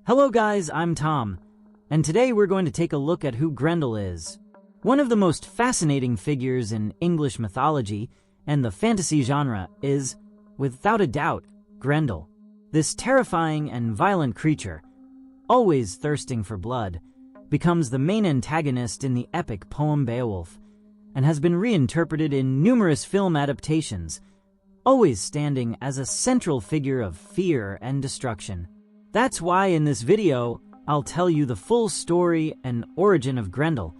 Hello guys, I'm Tom, and today we're going to take a look at who Grendel is. One of the most fascinating figures in English mythology and the fantasy genre is, without a doubt, Grendel. This terrifying and violent creature, always thirsting for blood, becomes the main antagonist in the epic poem Beowulf, and has been reinterpreted in numerous film adaptations, always standing as a central figure of fear and destruction. That's why in this video, I'll tell you the full story and origin of Grendel,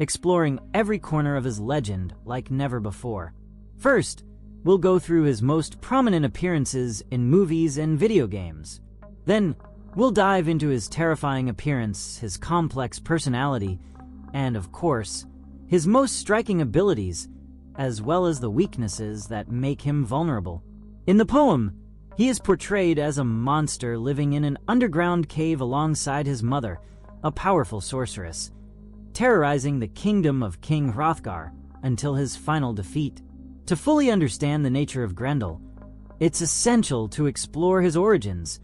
exploring every corner of his legend like never before. First, we'll go through his most prominent appearances in movies and video games. Then, we'll dive into his terrifying appearance, his complex personality, and of course, his most striking abilities, as well as the weaknesses that make him vulnerable. In the poem, he is portrayed as a monster living in an underground cave alongside his mother, a powerful sorceress, terrorizing the kingdom of King Hrothgar until his final defeat. To fully understand the nature of Grendel, it's essential to explore his origins,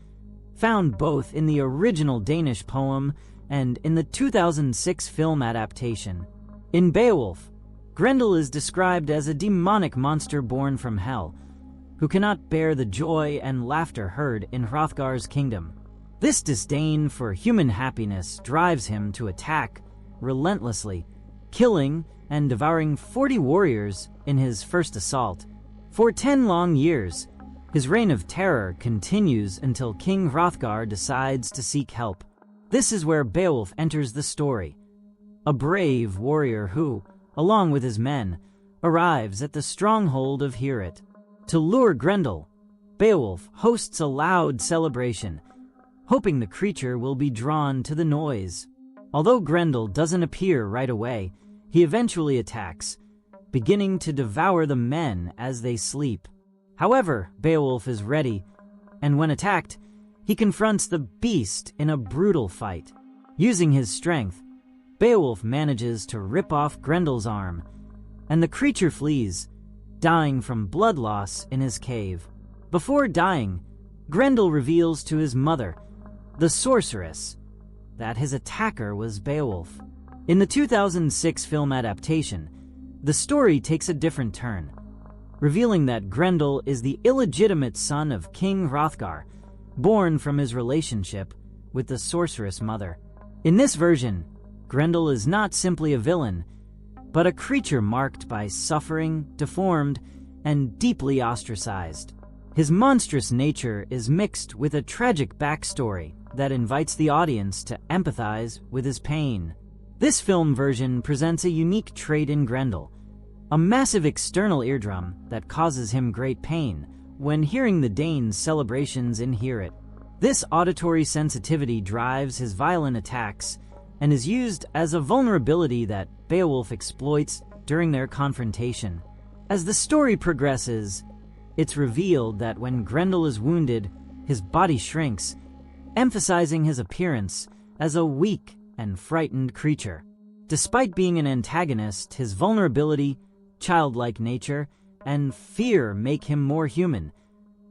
found both in the original Danish poem and in the 2006 film adaptation. In Beowulf, Grendel is described as a demonic monster born from hell, who cannot bear the joy and laughter heard in Hrothgar's kingdom. This disdain for human happiness drives him to attack relentlessly, killing and devouring 40 warriors in his first assault. For 10 long years, his reign of terror continues until King Hrothgar decides to seek help. This is where Beowulf enters the story, a brave warrior who, along with his men, arrives at the stronghold of Heorot. To lure Grendel, Beowulf hosts a loud celebration, hoping the creature will be drawn to the noise. Although Grendel doesn't appear right away, he eventually attacks, beginning to devour the men as they sleep. However, Beowulf is ready, and when attacked, he confronts the beast in a brutal fight. Using his strength, Beowulf manages to rip off Grendel's arm, and the creature flees, dying from blood loss in his cave. Before dying, Grendel reveals to his mother, the sorceress, that his attacker was Beowulf. In the 2006 film adaptation, the story takes a different turn, revealing that Grendel is the illegitimate son of King Hrothgar, born from his relationship with the sorceress mother. In this version, Grendel is not simply a villain, but a creature marked by suffering, deformed, and deeply ostracized. His monstrous nature is mixed with a tragic backstory that invites the audience to empathize with his pain. This film version presents a unique trait in Grendel, a massive external eardrum that causes him great pain when hearing the Danes' celebrations in Heorot. This auditory sensitivity drives his violent attacks and is used as a vulnerability that Beowulf exploits during their confrontation. As the story progresses, it's revealed that when Grendel is wounded, his body shrinks, emphasizing his appearance as a weak and frightened creature. Despite being an antagonist, his vulnerability, childlike nature, and fear make him more human,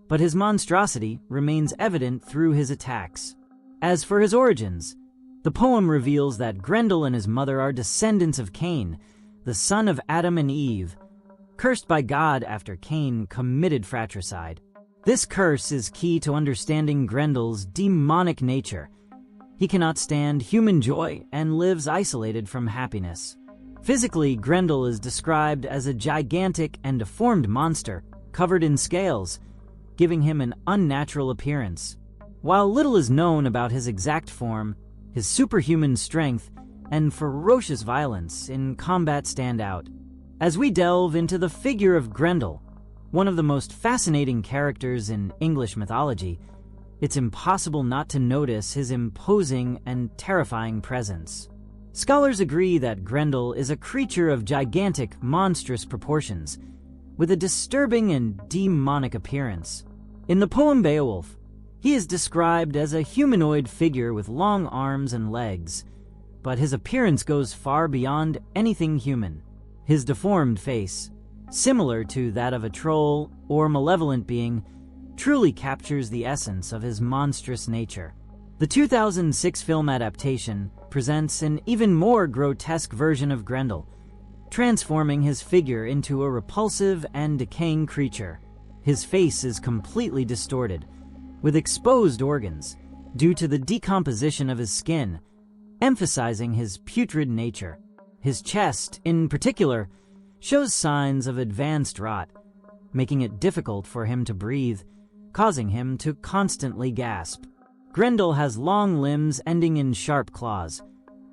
but his monstrosity remains evident through his attacks. As for his origins, the poem reveals that Grendel and his mother are descendants of Cain, the son of Adam and Eve, cursed by God after Cain committed fratricide. This curse is key to understanding Grendel's demonic nature. He cannot stand human joy and lives isolated from happiness. Physically, Grendel is described as a gigantic and deformed monster covered in scales, giving him an unnatural appearance. While little is known about his exact form, his superhuman strength and ferocious violence in combat stand out. As we delve into the figure of Grendel, one of the most fascinating characters in English mythology, it's impossible not to notice his imposing and terrifying presence. Scholars agree that Grendel is a creature of gigantic, monstrous proportions, with a disturbing and demonic appearance. In the poem Beowulf, he is described as a humanoid figure with long arms and legs, but his appearance goes far beyond anything human. His deformed face, similar to that of a troll or malevolent being, truly captures the essence of his monstrous nature. The 2006 film adaptation presents an even more grotesque version of Grendel, transforming his figure into a repulsive and decaying creature. His face is completely distorted, with exposed organs, due to the decomposition of his skin, emphasizing his putrid nature. His chest, in particular, shows signs of advanced rot, making it difficult for him to breathe, causing him to constantly gasp. Grendel has long limbs ending in sharp claws,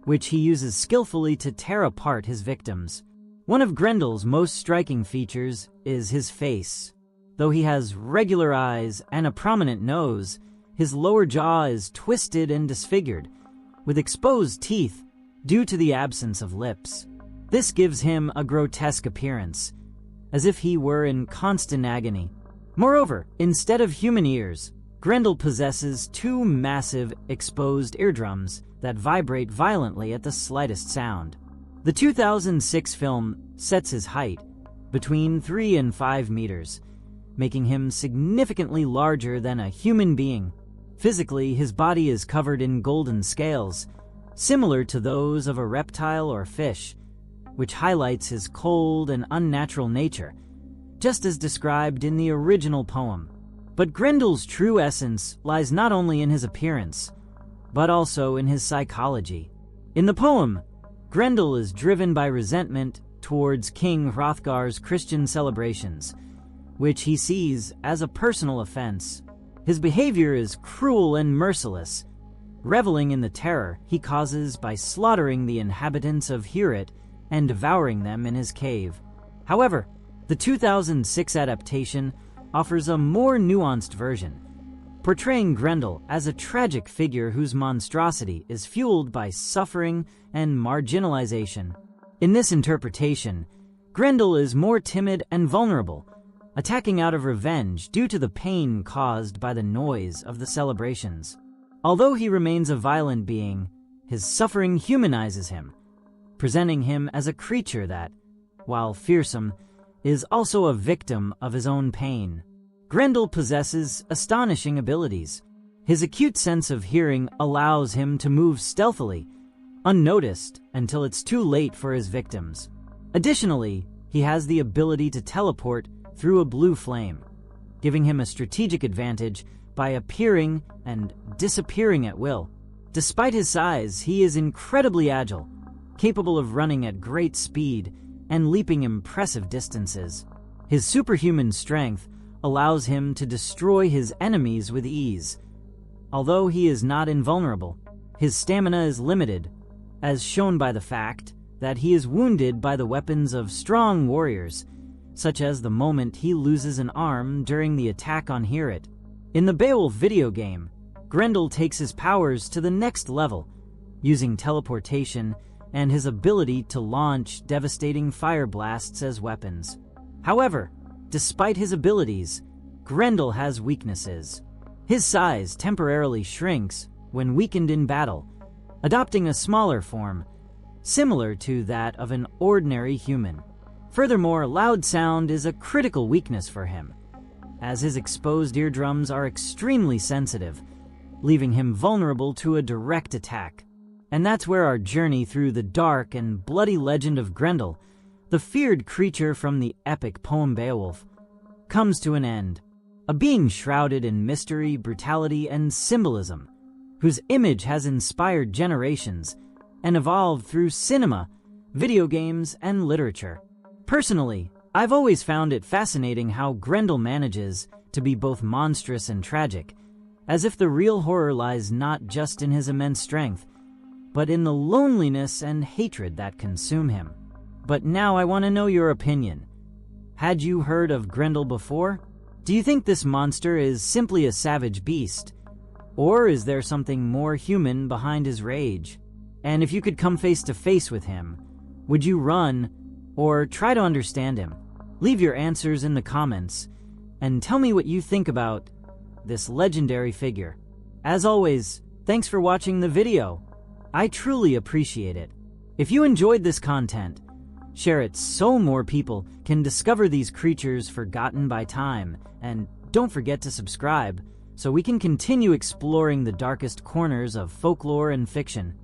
which he uses skillfully to tear apart his victims. One of Grendel's most striking features is his face. Though he has regular eyes and a prominent nose, his lower jaw is twisted and disfigured, with exposed teeth due to the absence of lips. This gives him a grotesque appearance, as if he were in constant agony. Moreover, instead of human ears, Grendel possesses two massive, exposed eardrums that vibrate violently at the slightest sound. The 2006 film sets his height between 3 and 5 meters, making him significantly larger than a human being. Physically, his body is covered in golden scales, similar to those of a reptile or fish, which highlights his cold and unnatural nature, just as described in the original poem. But Grendel's true essence lies not only in his appearance, but also in his psychology. In the poem, Grendel is driven by resentment towards King Hrothgar's Christian celebrations, which he sees as a personal offense. His behavior is cruel and merciless, reveling in the terror he causes by slaughtering the inhabitants of Heorot and devouring them in his cave. However, the 2006 adaptation offers a more nuanced version, portraying Grendel as a tragic figure whose monstrosity is fueled by suffering and marginalization. In this interpretation, Grendel is more timid and vulnerable, attacking out of revenge due to the pain caused by the noise of the celebrations. Although he remains a violent being, his suffering humanizes him, presenting him as a creature that, while fearsome, is also a victim of his own pain. Grendel possesses astonishing abilities. His acute sense of hearing allows him to move stealthily, unnoticed until it's too late for his victims. Additionally, he has the ability to teleport through a blue flame, giving him a strategic advantage by appearing and disappearing at will. Despite his size, he is incredibly agile, capable of running at great speed and leaping impressive distances. His superhuman strength allows him to destroy his enemies with ease. Although he is not invulnerable, his stamina is limited, as shown by the fact that he is wounded by the weapons of strong warriors, such as the moment he loses an arm during the attack on Heorot. In the Beowulf video game, Grendel takes his powers to the next level, using teleportation and his ability to launch devastating fire blasts as weapons. However, despite his abilities, Grendel has weaknesses. His size temporarily shrinks when weakened in battle, adopting a smaller form, similar to that of an ordinary human. Furthermore, loud sound is a critical weakness for him, as his exposed eardrums are extremely sensitive, leaving him vulnerable to a direct attack. And that's where our journey through the dark and bloody legend of Grendel, the feared creature from the epic poem Beowulf, comes to an end. A being shrouded in mystery, brutality, and symbolism, whose image has inspired generations and evolved through cinema, video games, and literature. Personally, I've always found it fascinating how Grendel manages to be both monstrous and tragic, as if the real horror lies not just in his immense strength, but in the loneliness and hatred that consume him. But now I want to know your opinion. Had you heard of Grendel before? Do you think this monster is simply a savage beast? Or is there something more human behind his rage? And if you could come face to face with him, would you run or try to understand him? Leave your answers in the comments and tell me what you think about this legendary figure. As always, thanks for watching the video. I truly appreciate it. If you enjoyed this content, share it so more people can discover these creatures forgotten by time, and don't forget to subscribe so we can continue exploring the darkest corners of folklore and fiction.